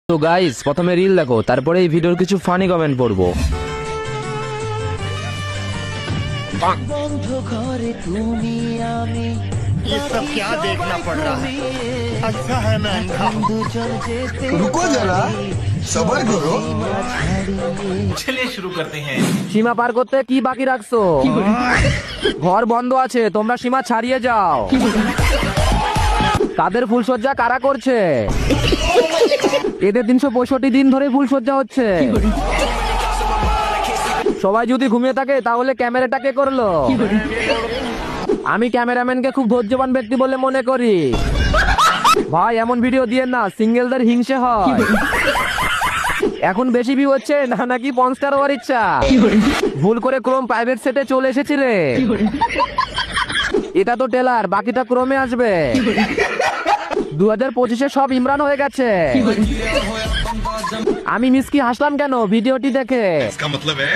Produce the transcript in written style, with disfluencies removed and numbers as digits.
তো গাইস প্রথমে রিল দেখো, তারপরে এই ভিডিওর কিছু ফানি কমেন্ট পড়বো। ये सब क्या देखना पड़ रहा है? अच्छा है मैं अंधा हूँ। रुको जरा सबर करो। चलिए शुरू करते हैं। সীমা পার করতে কি বাকি রাখছো? ঘর বন্ধ আছে, তোমরা সীমা ছাড়িয়ে যাও। তাদের ফুলসজ্জা কারা করছে? এদের 365 দিন ধরে ফুলসজ্জা হচ্ছে। সবাই যদি ঘুমিয়ে থাকে তাহলে ক্যামেরাটা কে করলো? আমি ক্যামেরাম্যানকে খুব ধৈর্যবান ব্যক্তি বলে মনে করি। ভাই এমন ভিডিও দিয়ে না, সিঙ্গেলদের হিংসে হয়। এখন বেশি ভিউ হচ্ছে না নাকি পনস্টার হওয়ার ইচ্ছা? ভুল করে ক্রোম প্রাইভেট সেটে চলে এসেছি রে। এটা তো টেলার, বাকিটা ক্রোমে আসবে। 2025-এ সব ইমরান হয়ে গেছে। আমি মিসকি হাসলাম কেন ভিডিওটি দেখে? इसका मतलब है